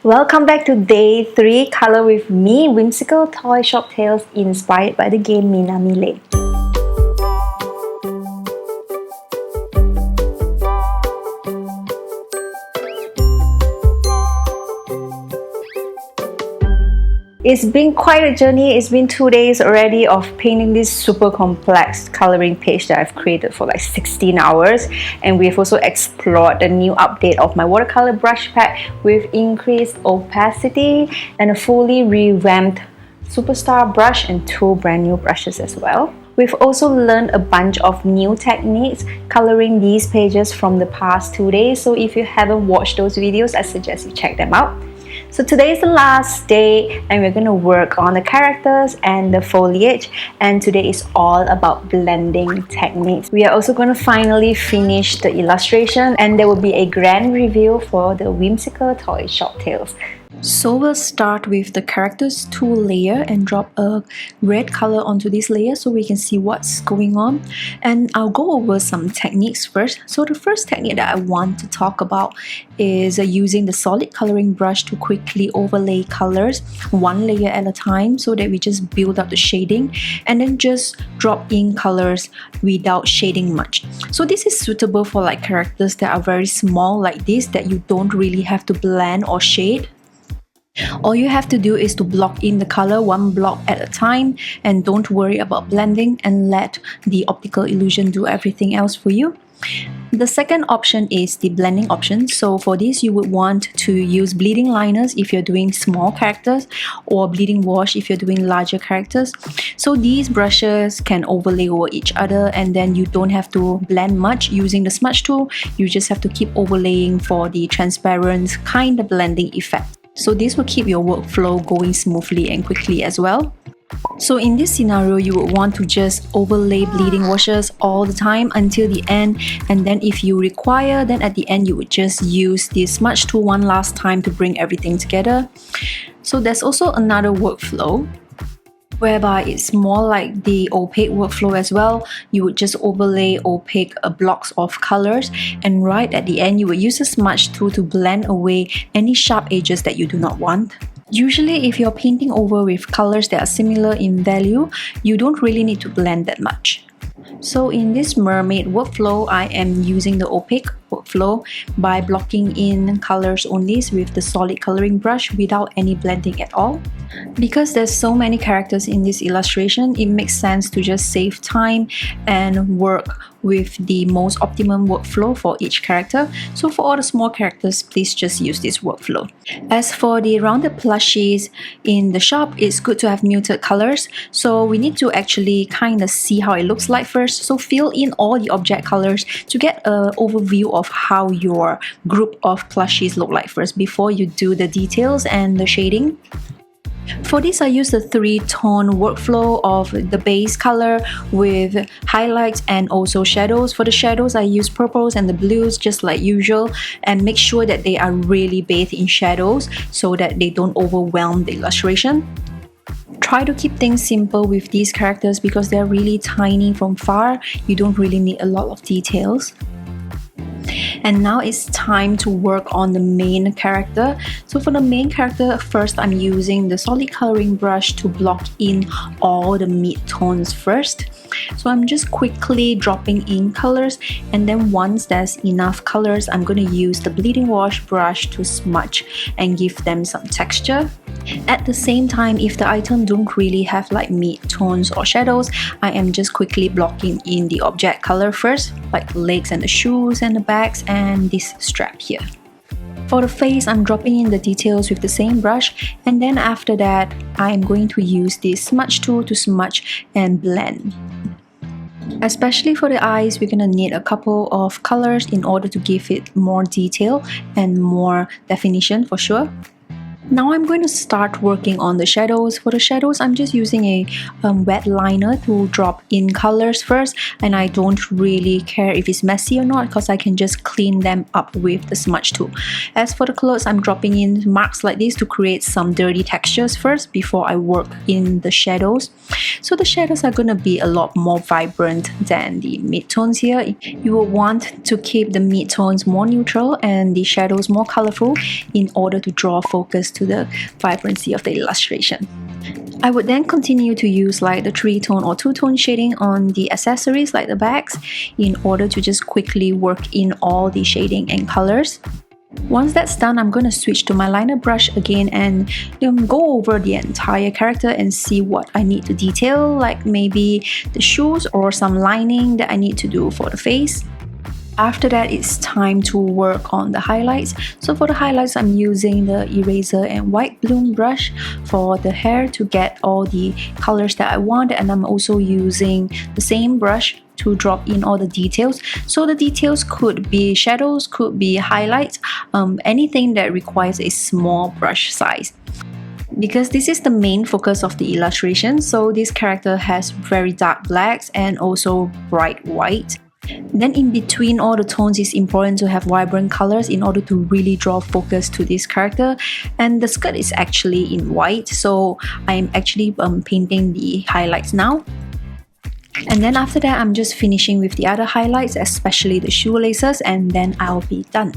Welcome back to day 3 Color with me, Whimsical Toy Shop Tales inspired by the game Minami Lane. It's been quite a journey. It's been 2 days already of painting this super complex coloring page that I've created for like 16 hours. And we've also explored the new update of my watercolor brush pack with increased opacity and a fully revamped Superstar brush and 2 brand new brushes as well. We've also learned a bunch of new techniques coloring these pages from the past 2 days. So if you haven't watched those videos, I suggest you check them out. So today is the last day and we're going to work on the characters and the foliage, and today is all about blending techniques. We are also going to finally finish the illustration and there will be a grand reveal for the Whimsical Toy Shop Tales. So we'll start with the characters tool layer and drop a red color onto this layer so we can see what's going on. And I'll go over some techniques first. So the first technique that I want to talk about is using the solid coloring brush to quickly overlay colors one layer at a time so that we just build up the shading and then just drop in colors without shading much. So this is suitable for like characters that are very small like this, that you don't really have to blend or shade. All you have to do is to block in the color one block at a time and don't worry about blending and let the optical illusion do everything else for you. The second option is the blending option. So for this you would want to use bleeding liners if you're doing small characters, or bleeding wash if you're doing larger characters. So these brushes can overlay over each other and then you don't have to blend much using the smudge tool. You just have to keep overlaying for the transparent kind of blending effect. So this will keep your workflow going smoothly and quickly as well. So in this scenario, you would want to just overlay bleeding washes all the time until the end, and then if you require, then at the end you would just use this smudge tool one last time to bring everything together. So there's also another workflow whereby it's more like the opaque workflow as well. You would just overlay opaque blocks of colors, and right at the end you would use a smudge tool to blend away any sharp edges that you do not want. Usually if you're painting over with colors that are similar in value, you don't really need to blend that much. So in this mermaid workflow, I am using the opaque workflow by blocking in colors only with the solid coloring brush without any blending at all. Because there's so many characters in this illustration, it makes sense to just save time and work with the most optimum workflow for each character. So for all the small characters, please just use this workflow. As for the rounded plushies in the shop, it's good to have muted colors. So we need to actually kind of see how it looks like first. So fill in all the object colors to get an overview of how your group of plushies look like first before you do the details and the shading. For this, I use the 3-tone workflow of the base color with highlights and also shadows. For the shadows, I use purples and the blues just like usual, and make sure that they are really bathed in shadows so that they don't overwhelm the illustration. Try to keep things simple with these characters because they're really tiny from far. You don't really need a lot of details. And now it's time to work on the main character. So for the main character, first I'm using the solid coloring brush to block in all the mid-tones first. So I'm just quickly dropping in colors, and then once there's enough colors, I'm going to use the bleeding wash brush to smudge and give them some texture. At the same time, if the item don't really have like mid-tones or shadows, I am just quickly blocking in the object color first, like the legs and the shoes and the bags and this strap here. For the face, I'm dropping in the details with the same brush, and then after that, I'm going to use this smudge tool to smudge and blend. Especially for the eyes, we're gonna need a couple of colors in order to give it more detail and more definition for sure. Now I'm going to start working on the shadows. For the shadows, I'm just using a wet liner to drop in colors first, and I don't really care if it's messy or not because I can just clean them up with the smudge tool. As for the clothes, I'm dropping in marks like this to create some dirty textures first before I work in the shadows. So the shadows are going to be a lot more vibrant than the midtones here. You will want to keep the midtones more neutral and the shadows more colorful in order to draw focus to the vibrancy of the illustration. I would then continue to use like the 3-tone or 2-tone shading on the accessories like the bags in order to just quickly work in all the shading and colors. Once that's done, I'm going to switch to my liner brush again and go over the entire character and see what I need to detail, like maybe the shoes or some lining that I need to do for the face. After that, it's time to work on the highlights. So for the highlights, I'm using the eraser and white bloom brush for the hair to get all the colors that I want, and I'm also using the same brush to drop in all the details. So the details could be shadows, could be highlights, anything that requires a small brush size. Because this is the main focus of the illustration, so this character has very dark blacks and also bright white. Then in between all the tones, it's important to have vibrant colors in order to really draw focus to this character. And the skirt is actually in white, so I'm actually painting the highlights now. And then after that, I'm just finishing with the other highlights, especially the shoelaces, and then I'll be done.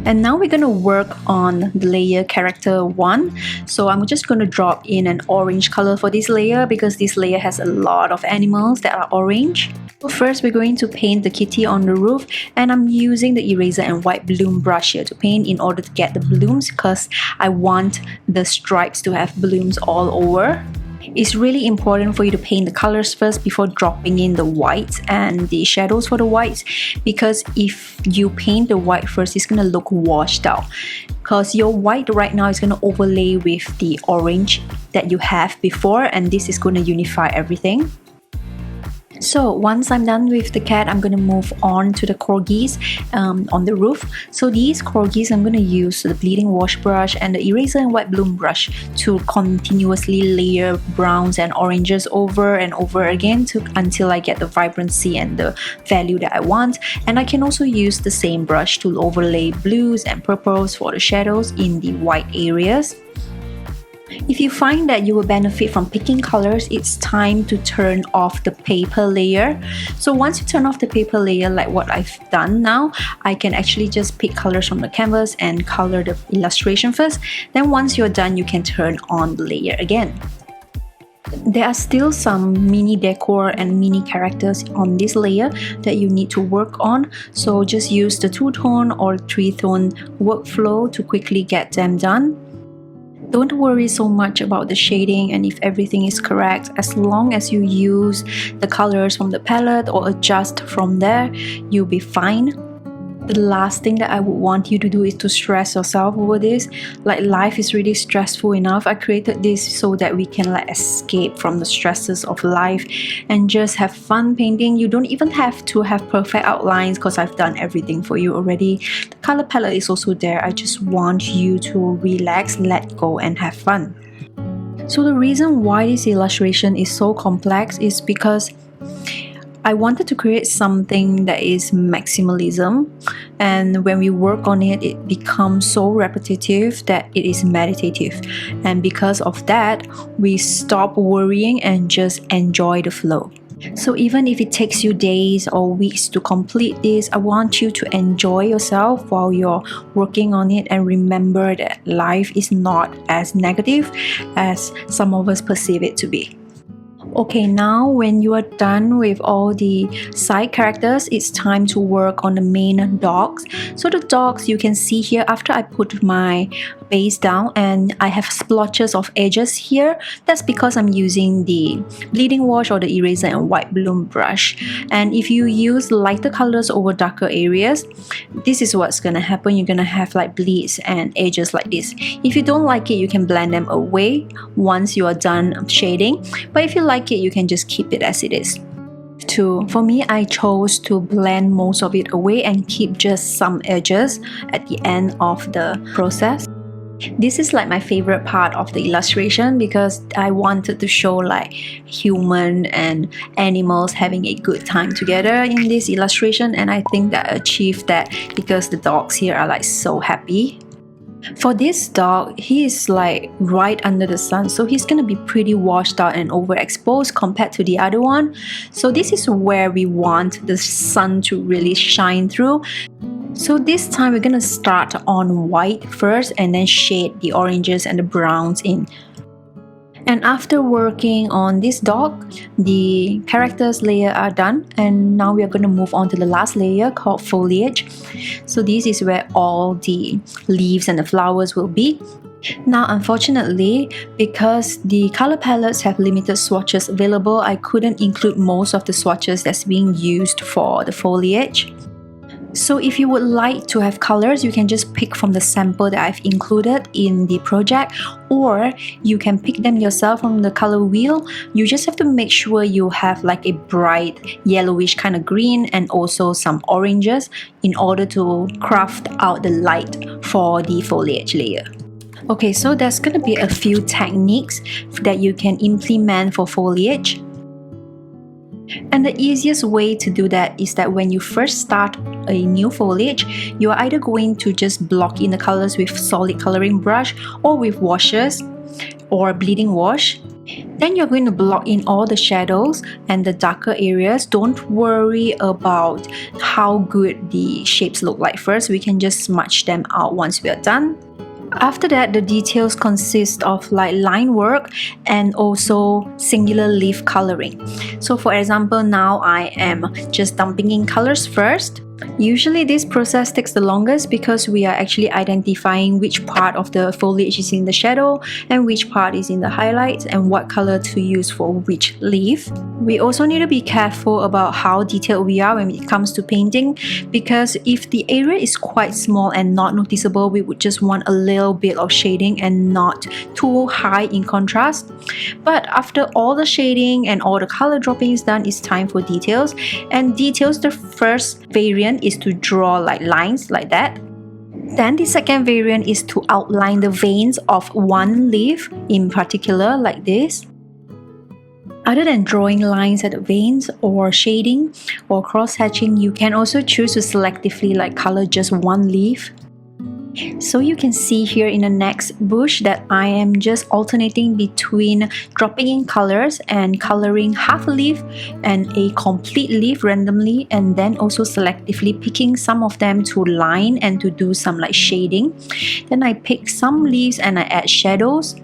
And now we're going to work on the layer character 1. So I'm just going to drop in an orange color for this layer because this layer has a lot of animals that are orange. So first we're going to paint the kitty on the roof, and I'm using the eraser and white bloom brush here to paint in order to get the blooms because I want the stripes to have blooms all over. It's really important for you to paint the colors first before dropping in the whites and the shadows for the whites, because if you paint the white first, it's gonna look washed out because your white right now is gonna overlay with the orange that you have before, and this is gonna unify everything. So once I'm done with the cat, I'm going to move on to the corgis on the roof. So these corgis, I'm going to use the bleeding wash brush and the eraser and white bloom brush to continuously layer browns and oranges over and over again until I get the vibrancy and the value that I want. And I can also use the same brush to overlay blues and purples for the shadows in the white areas. If you find that you will benefit from picking colors, it's time to turn off the paper layer. So once you turn off the paper layer, like what I've done now, I can actually just pick colors from the canvas and color the illustration first. Then once you're done, you can turn on the layer again. There are still some mini decor and mini characters on this layer that you need to work on. So just use the 2-tone or 3-tone workflow to quickly get them done. Don't worry so much about the shading and if everything is correct. As long as you use the colors from the palette or adjust from there, you'll be fine. The last thing that I would want you to do is to stress yourself over this. Like, life is really stressful enough. I created this so that we can like escape from the stresses of life and just have fun painting. You don't even have to have perfect outlines because I've done everything for you already. The color palette is also there. I just want you to relax, let go and have fun. So the reason why this illustration is so complex is because I wanted to create something that is maximalism, and when we work on it, it becomes so repetitive that it is meditative. And because of that, we stop worrying and just enjoy the flow. So even if it takes you days or weeks to complete this, I want you to enjoy yourself while you're working on it, and remember that life is not as negative as some of us perceive it to be. Okay, now when you are done with all the side characters, it's time to work on the main dogs. So the dogs, you can see here after I put my base down and I have splotches of edges here. That's because I'm using the bleeding wash or the eraser and white bloom brush. And if you use lighter colors over darker areas, this is what's gonna happen. You're gonna have like bleeds and edges like this. If you don't like it, you can blend them away once you are done shading. But if you like it, you can just keep it as it is. For me, I chose to blend most of it away and keep just some edges at the end of the process. This is like my favorite part of the illustration because I wanted to show like human and animals having a good time together in this illustration, and I think that I achieved that because the dogs here are like so happy. For this dog, he is like right under the sun, so he's gonna be pretty washed out and overexposed compared to the other one. So this is where we want the sun to really shine through. So this time we're gonna start on white first and then shade the oranges and the browns in. And after working on this dog, the characters layer are done, and now we are going to move on to the last layer called Foliage. So this is where all the leaves and the flowers will be. Now unfortunately, because the color palettes have limited swatches available, I couldn't include most of the swatches that's being used for the foliage. So if you would like to have colors, you can just pick from the sample that I've included in the project, or you can pick them yourself from the color wheel. You just have to make sure you have like a bright yellowish kind of green and also some oranges in order to craft out the light for the foliage layer. Okay, so there's gonna be a few techniques that you can implement for foliage. And the easiest way to do that is that when you first start a new foliage, you are either going to just block in the colors with solid coloring brush or with washes or bleeding wash. Then you're going to block in all the shadows and the darker areas. Don't worry about how good the shapes look like first. We can just smudge them out once we are done. After that, the details consist of like line work and also singular leaf coloring. So for example, now I am just dumping in colors first. Usually this process takes the longest because we are actually identifying which part of the foliage is in the shadow and which part is in the highlights and what color to use for which leaf. We also need to be careful about how detailed we are when it comes to painting, because if the area is quite small and not noticeable, we would just want a little bit of shading and not too high in contrast. But after all the shading and all the color dropping is done, it's time for details. And details, the first variant is to draw like lines like that. Then the second variant is to outline the veins of one leaf in particular like this. Other than drawing lines at the veins or shading or cross-hatching, you can also choose to selectively like color just one leaf. So you can see here in the next bush that I am just alternating between dropping in colors and coloring half a leaf and a complete leaf randomly, and then also selectively picking some of them to line and to do some like shading. Then I pick some leaves and I add shadows.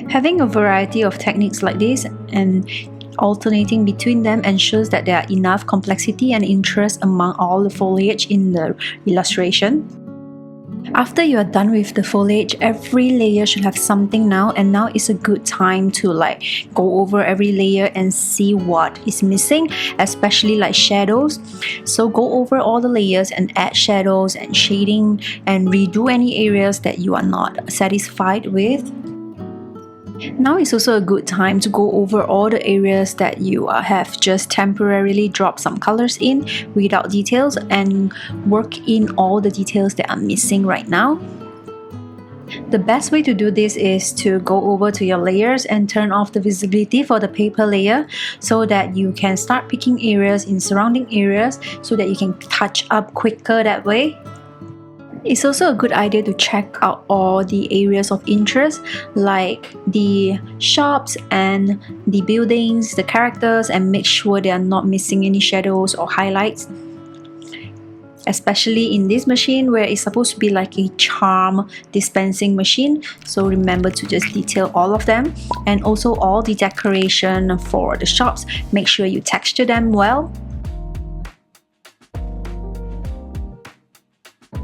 Having a variety of techniques like this and alternating between them ensures that there are enough complexity and interest among all the foliage in the illustration. After you are done with the foliage, every layer should have something now, and now is a good time to like go over every layer and see what is missing, especially like shadows. So go over all the layers and add shadows and shading and redo any areas that you are not satisfied with. Now is also a good time to go over all the areas that you have just temporarily dropped some colors in without details and work in all the details that are missing right now. The best way to do this is to go over to your layers and turn off the visibility for the paper layer so that you can start picking areas in surrounding areas so that you can touch up quicker that way. It's also a good idea to check out all the areas of interest like the shops and the buildings, the characters, and make sure they are not missing any shadows or highlights. Especially in this machine where it's supposed to be like a charm dispensing machine. So remember to just detail all of them, and also all the decoration for the shops. Make sure you texture them well.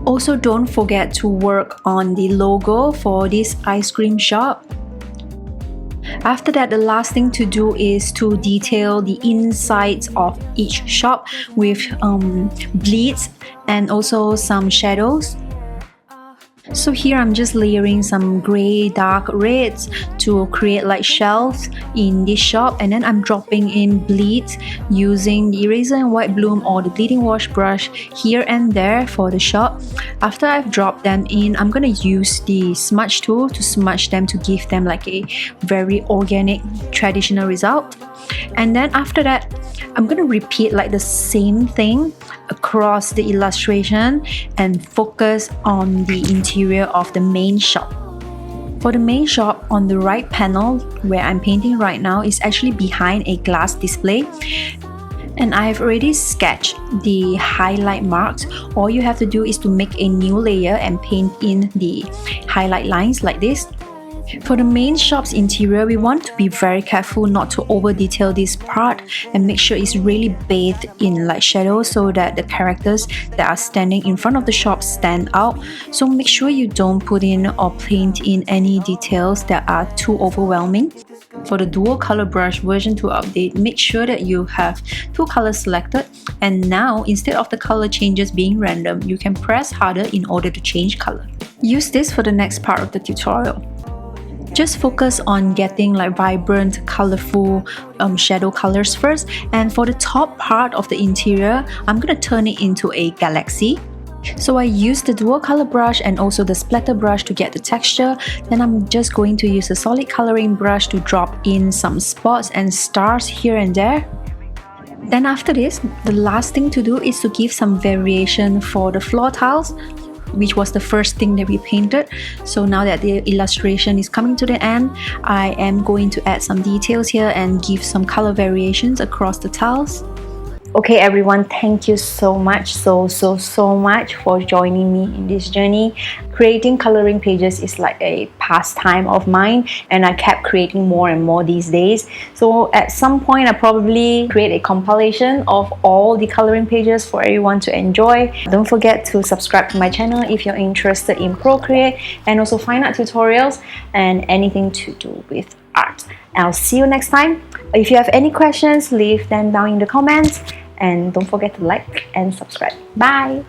Also, don't forget to work on the logo for this ice cream shop. After that, the last thing to do is to detail the insides of each shop with bleeds and also some shadows. So here I'm just layering some gray dark reds to create like shelves in this shop, and then I'm dropping in bleeds using the eraser and white bloom or the bleeding wash brush here and there for the shop. After I've dropped them in, I'm gonna use the smudge tool to smudge them to give them like a very organic traditional result. And then after that, I'm gonna repeat like the same thing across the illustration and focus on the interior of the main shop. For the main shop, on the right panel where I'm painting right now is actually behind a glass display, and I've already sketched the highlight marks. All you have to do is to make a new layer and paint in the highlight lines like this. For the main shop's interior, we want to be very careful not to over detail this part and make sure it's really bathed in light shadow so that the characters that are standing in front of the shop stand out. So make sure you don't put in or paint in any details that are too overwhelming. For the dual color brush version 2 update, make sure that you have 2 colors selected, and now instead of the color changes being random, you can press harder in order to change color. Use this for the next part of the tutorial. Just focus on getting like vibrant, colorful shadow colors first, and for the top part of the interior, I'm gonna turn it into a galaxy. So I use the dual color brush and also the splatter brush to get the texture. Then I'm just going to use a solid coloring brush to drop in some spots and stars here and there. Then after this, the last thing to do is to give some variation for the floor tiles, which was the first thing that we painted. So now that the illustration is coming to the end, I am going to add some details here and give some color variations across the tiles. Okay everyone, thank you so much, so much for joining me in this journey. Creating coloring pages is like a pastime of mine, and I kept creating more and more these days. So at some point I probably create a compilation of all the coloring pages for everyone to enjoy. Don't forget to subscribe to my channel if you're interested in Procreate and also fine art tutorials and anything to do with art. I'll see you next time. If you have any questions, leave them down in the comments. And don't forget to like and subscribe. Bye!